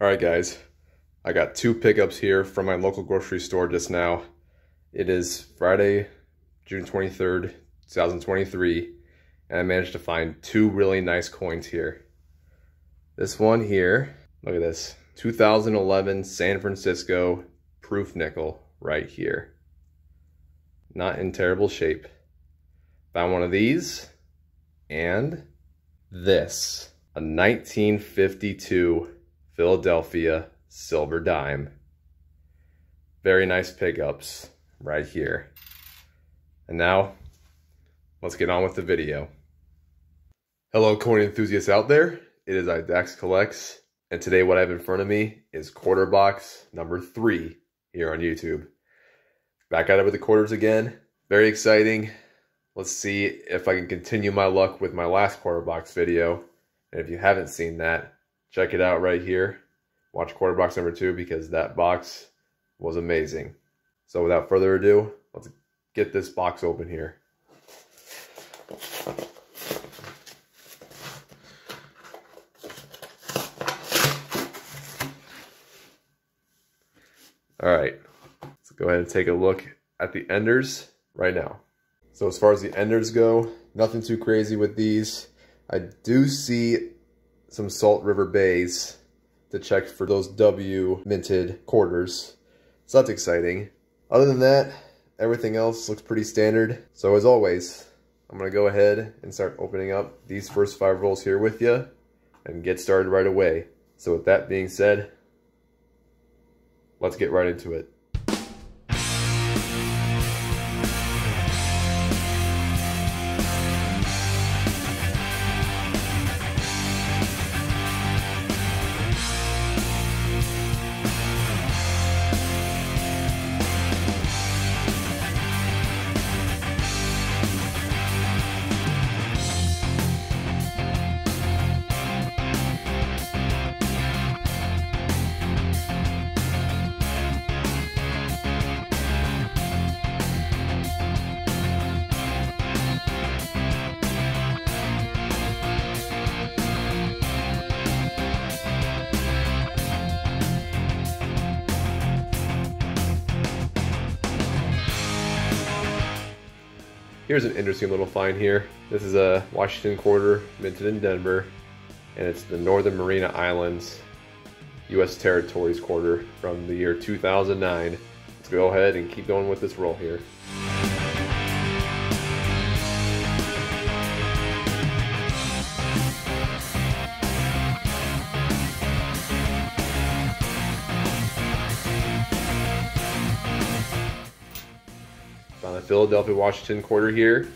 Alright guys, I got two pickups here from my local grocery store just now. It is Friday, June 23rd, 2023, and I managed to find two really nice coins here. This one here, look at this, 2011 San Francisco proof nickel right here. Not in terrible shape. Found one of these, and this, a 1952 Philadelphia silver dime. Very nice pickups right here. And now, let's get on with the video. Hello coin enthusiasts out there, it is Dax Collects, and today what I have in front of me is quarter box number 3 here on YouTube. Back at it with the quarters again, very exciting. Let's see if I can continue my luck with my last quarter box video. And if you haven't seen that, check it out right here. Watch quarter box number 2 because that box was amazing. So without further ado, let's get this box open here. All right, let's go ahead and take a look at the enders right now. So as far as the enders go, nothing too crazy with these. I do see some Salt River Bays to check for those W minted quarters. So that's exciting. Other than that, everything else looks pretty standard. So as always, I'm gonna go ahead and start opening up these first 5 rolls here with you and get started right away. So with that being said, let's get right into it. Here's an interesting little find here. This is a Washington quarter minted in Denver, and it's the Northern Mariana Islands U.S. Territories quarter from the year 2009. Let's go ahead and keep going with this roll here. Found the Philadelphia Washington quarter here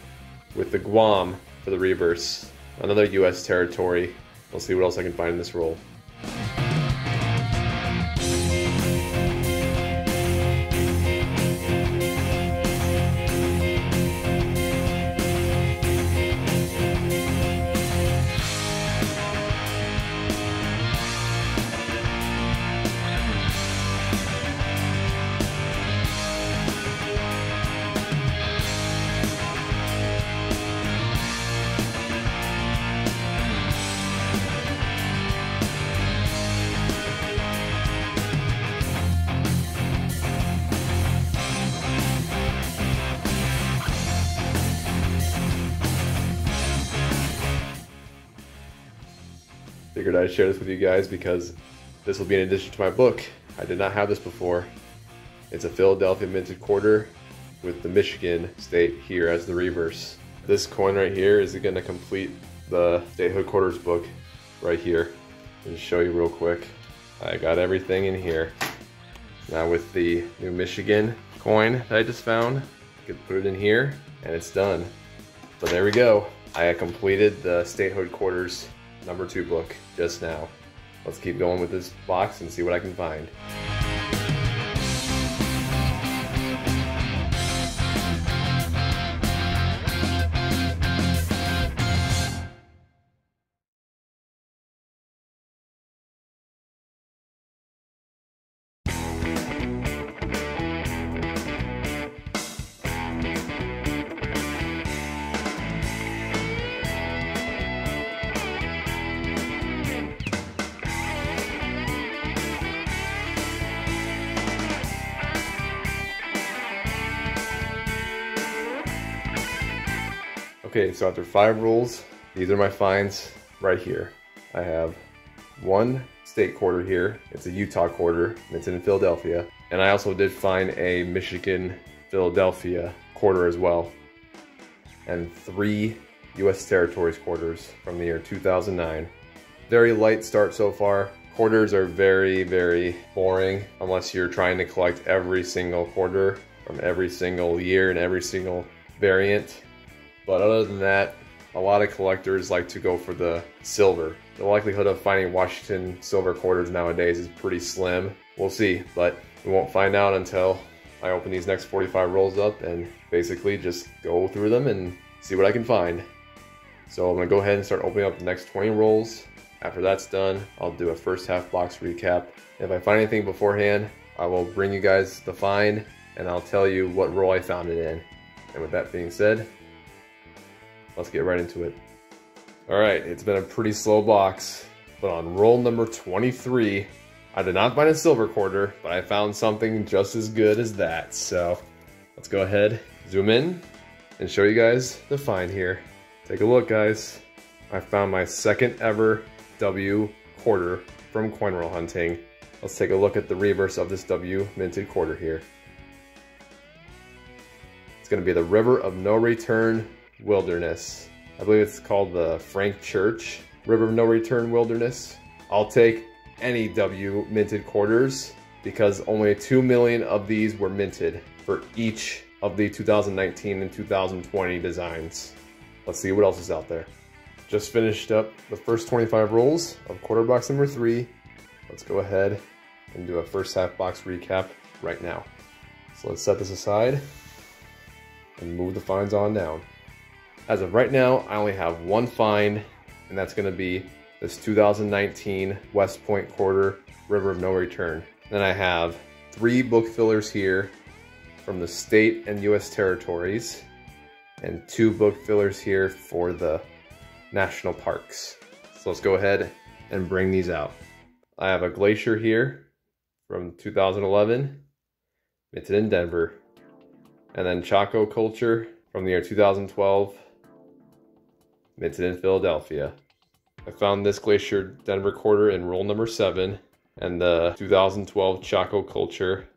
with the Guam for the reverse. Another U.S. territory. Let's see what else I can find in this roll. Figured I'd share this with you guys because this will be in addition to my book. I did not have this before. It's a Philadelphia minted quarter with the Michigan state here as the reverse. This coin right here is going to complete the statehood quarters book right here. I'll just show you real quick. I got everything in here. Now with the new Michigan coin that I just found, I can put it in here and it's done. So there we go. I completed the statehood quarters number 2 book just now. Let's keep going with this box and see what I can find. Okay, so after 5 rolls, these are my finds right here. I have one state quarter here. It's a Utah quarter. It's in Philadelphia. And I also did find a Michigan, Philadelphia quarter as well. And 3 U.S. territories quarters from the year 2009. Very light start so far. Quarters are very, very boring unless you're trying to collect every single quarter from every single year and every single variant. But other than that, a lot of collectors like to go for the silver. The likelihood of finding Washington silver quarters nowadays is pretty slim. We'll see, but we won't find out until I open these next 45 rolls up and basically just go through them and see what I can find. So I'm gonna go ahead and start opening up the next 20 rolls. After that's done, I'll do a first half box recap. If I find anything beforehand, I will bring you guys the find and I'll tell you what roll I found it in. And with that being said, let's get right into it. All right, it's been a pretty slow box, but on roll number 23, I did not find a silver quarter, but I found something just as good as that. So let's go ahead, zoom in, and show you guys the find here. Take a look, guys. I found my second ever W quarter from coin roll hunting. Let's take a look at the reverse of this W minted quarter here. It's gonna be the River of No Return Wilderness. I believe it's called the Frank Church River of No Return Wilderness. I'll take any W minted quarters because only 2 million of these were minted for each of the 2019 and 2020 designs. Let's see what else is out there. Just finished up the first 25 rolls of quarter box number 3. Let's go ahead and do a first half box recap right now. So let's set this aside and move the finds on down. As of right now, I only have one find, and that's gonna be this 2019 West Point quarter River of No Return. Then I have 3 book fillers here from the state and US territories, and 2 book fillers here for the national parks. So let's go ahead and bring these out. I have a Glacier here from 2011, minted in Denver, and then Chaco Culture from the year 2012, minted in Philadelphia. I found this Glacier Denver quarter in roll number 7, and the 2012 Chaco Culture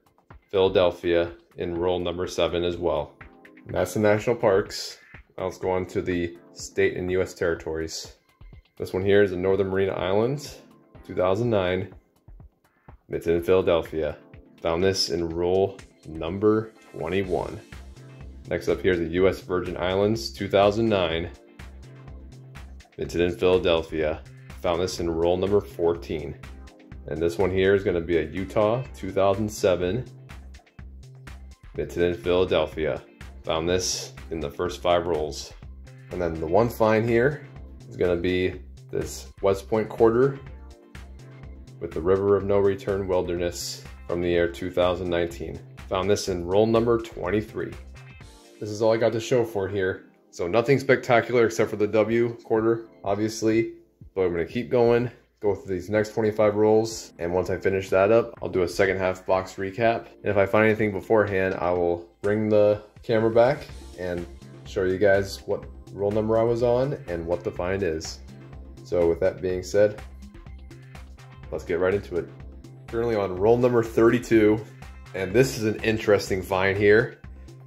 Philadelphia in roll number 7 as well. And that's the national parks. Now let's go on to the state and US territories. This one here is the Northern Marina Islands, 2009, minted in Philadelphia. Found this in roll number 21. Next up here is the US Virgin Islands, 2009, minted in Philadelphia. Found this in roll number 14. And this one here is going to be a Utah, 2007, minted in Philadelphia. Found this in the first 5 rolls. And then the one find here is going to be this West Point quarter with the River of No Return Wilderness from the year 2019. Found this in roll number 23. This is all I got to show for here. So nothing spectacular except for the W quarter, obviously. But I'm going to keep going, go through these next 25 rolls. And once I finish that up, I'll do a second half box recap. And if I find anything beforehand, I will bring the camera back and show you guys what roll number I was on and what the find is. So with that being said, let's get right into it. Currently on roll number 32, and this is an interesting find here.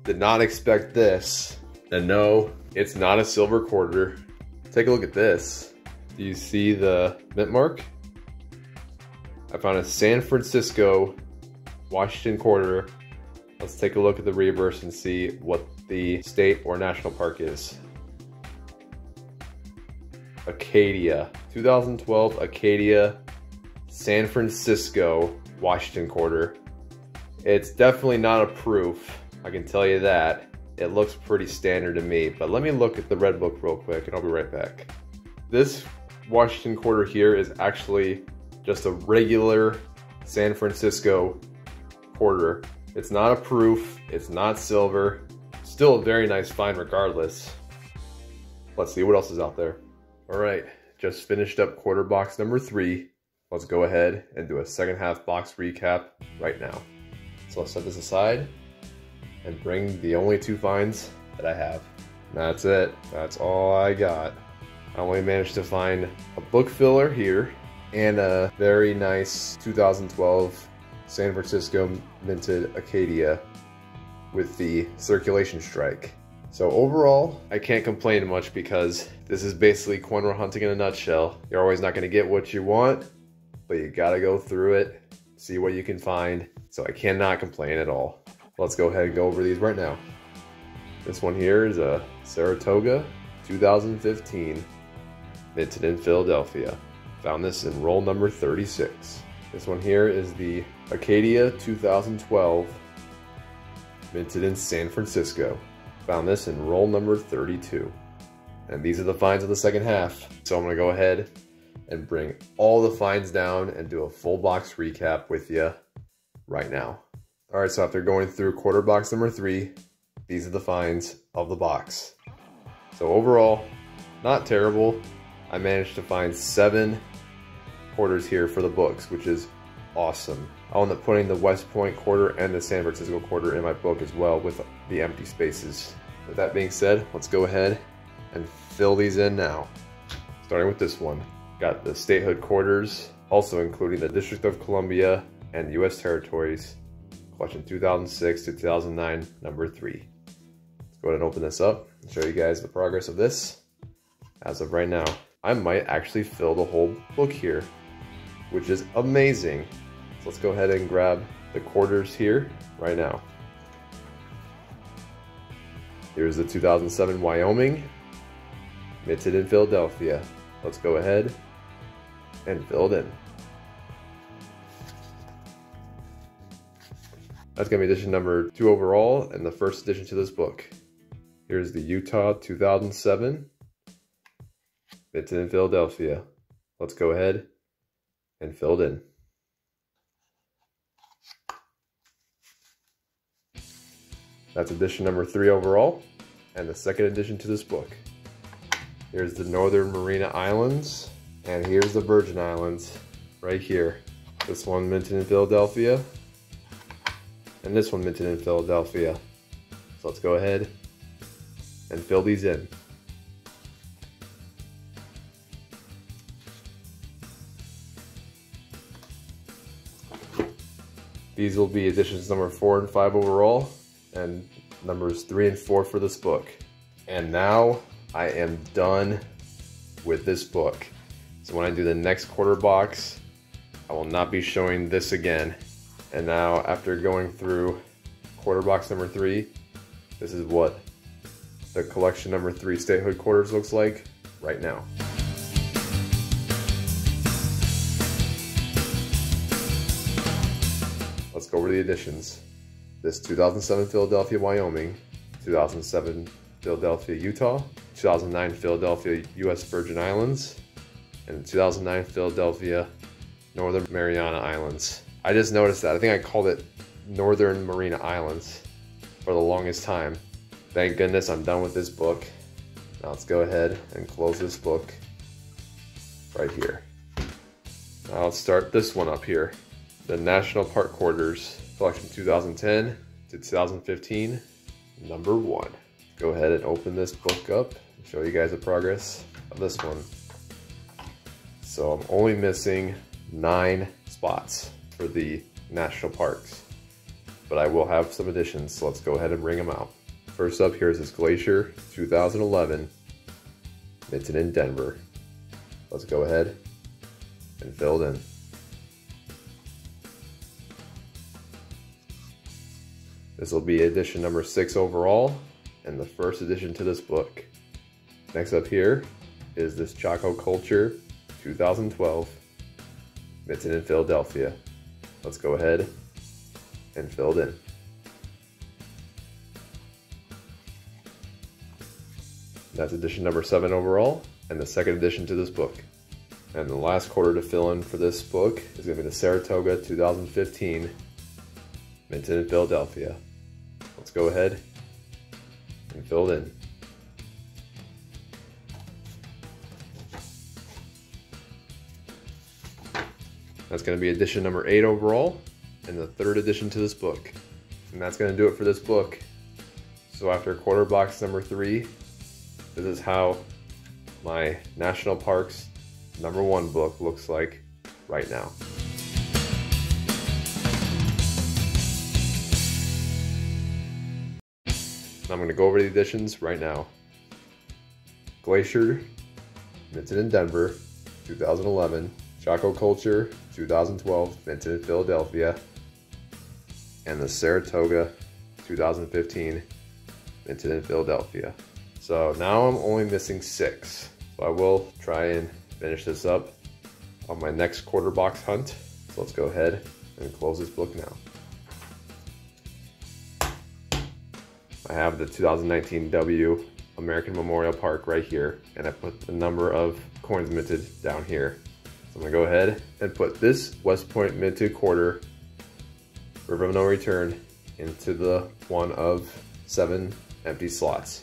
Did not expect this. And no, it's not a silver quarter. Take a look at this. Do you see the mint mark? I found a San Francisco Washington quarter. Let's take a look at the reverse and see what the state or national park is. Acadia, 2012 Acadia, San Francisco, Washington quarter. It's definitely not a proof, I can tell you that. It looks pretty standard to me, but let me look at the red book real quick and I'll be right back. This Washington quarter here is actually just a regular San Francisco quarter. It's not a proof, it's not silver. Still a very nice find regardless. Let's see what else is out there. All right, just finished up quarter box number 3. Let's go ahead and do a second half box recap right now. So let's set this aside and bring the only 2 finds that I have. That's it. That's all I got. I only managed to find a book filler here and a very nice 2012 San Francisco minted Acadia with the circulation strike. So overall, I can't complain much because this is basically coin roll hunting in a nutshell. You're always not going to get what you want, but you got to go through it, see what you can find. So I cannot complain at all. Let's go ahead and go over these right now. This one here is a Saratoga 2015, minted in Philadelphia. Found this in roll number 36. This one here is the Acadia 2012, minted in San Francisco. Found this in roll number 32. And these are the finds of the second half. So I'm gonna go ahead and bring all the finds down and do a full box recap with you right now. All right, so after going through quarter box number 3, these are the finds of the box. So overall, not terrible. I managed to find 7 quarters here for the books, which is awesome. I'll end up putting the West Point quarter and the San Francisco quarter in my book as well with the empty spaces. With that being said, let's go ahead and fill these in now. Starting with this one. Got the statehood quarters, also including the District of Columbia and U.S. territories, collection 2006 to 2009, number 3. Let's go ahead and open this up and show you guys the progress of this. As of right now, I might actually fill the whole book here, which is amazing. So let's go ahead and grab the quarters here right now. Here's the 2007 Wyoming, minted in Philadelphia. Let's go ahead and fill it in. That's gonna be edition number 2 overall and the first addition to this book. Here's the Utah 2007, minted in Philadelphia. Let's go ahead and fill it in. That's edition number 3 overall, and the second addition to this book. Here's the Northern Marina Islands, and here's the Virgin Islands, right here. This one minted in Philadelphia, and this one minted in Philadelphia. So let's go ahead and fill these in. These will be editions number 4 and 5 overall, and numbers 3 and 4 for this book. And now I am done with this book. So when I do the next quarter box, I will not be showing this again. And now after going through quarter box number 3, this is what the collection number 3 statehood quarters looks like right now. Let's go over the additions. This 2007 Philadelphia, Wyoming, 2007 Philadelphia, Utah, 2009 Philadelphia, U.S. Virgin Islands, and 2009 Philadelphia, Northern Mariana Islands. I just noticed that. I think I called it Northern Marina Islands for the longest time. Thank goodness I'm done with this book. Now let's go ahead and close this book right here. Now let's start this one up here. The National Park Quarters, collection 2010 to 2015, number 1. Go ahead and open this book up and show you guys the progress of this one. So I'm only missing 9 spots for the national parks, but I will have some additions, so let's go ahead and bring them out. First up here is this Glacier 2011, minted in Denver. Let's go ahead and fill it in. This will be edition number 6 overall, and the first addition to this book. Next up here is this Chaco Culture 2012, minted in Philadelphia. Let's go ahead and fill it in. That's edition number 7 overall, and the second addition to this book. And the last quarter to fill in for this book is going to be the Saratoga 2015, minted in Philadelphia. Let's go ahead and fill it in. That's going to be edition number 8 overall, and the third addition to this book. And that's going to do it for this book. So after quarter box number 3, this is how my National Parks #1 book looks like right now. I'm going to go over the editions right now. Glacier, minted in Denver, 2011. Choco Culture, 2012, minted in Philadelphia. And the Saratoga, 2015, minted in Philadelphia. So now I'm only missing 6. So I will try and finish this up on my next quarter box hunt. So let's go ahead and close this book now. I have the 2019 W American Memorial Park right here, and I put the number of coins minted down here. So I'm gonna go ahead and put this West Point minted quarter, River of No Return, into the one of 7 empty slots.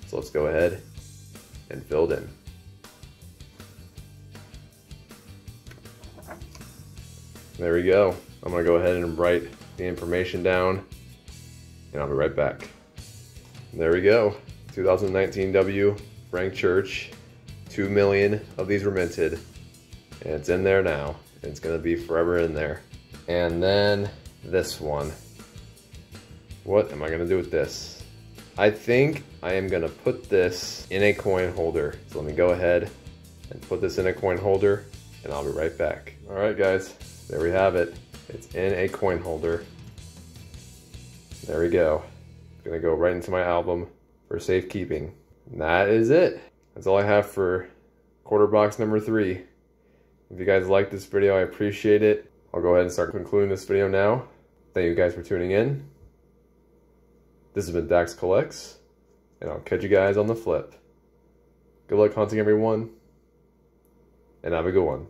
So let's go ahead and fill it in. There we go. I'm gonna go ahead and write the information down, and I'll be right back. There we go. 2019 W, Frank Church. 2 million of these were minted. And it's in there now. It's gonna be forever in there. And then this one. What am I gonna do with this? I think I am gonna put this in a coin holder. So let me go ahead and put this in a coin holder, and I'll be right back. All right, guys, there we have it. It's in a coin holder. There we go. Gonna go right into my album for safekeeping. And that is it. That's all I have for quarter box number 3. If you guys like this video, I appreciate it. I'll go ahead and start concluding this video now. Thank you guys for tuning in. This has been Dax Collects, and I'll catch you guys on the flip. Good luck hunting, everyone, and have a good one.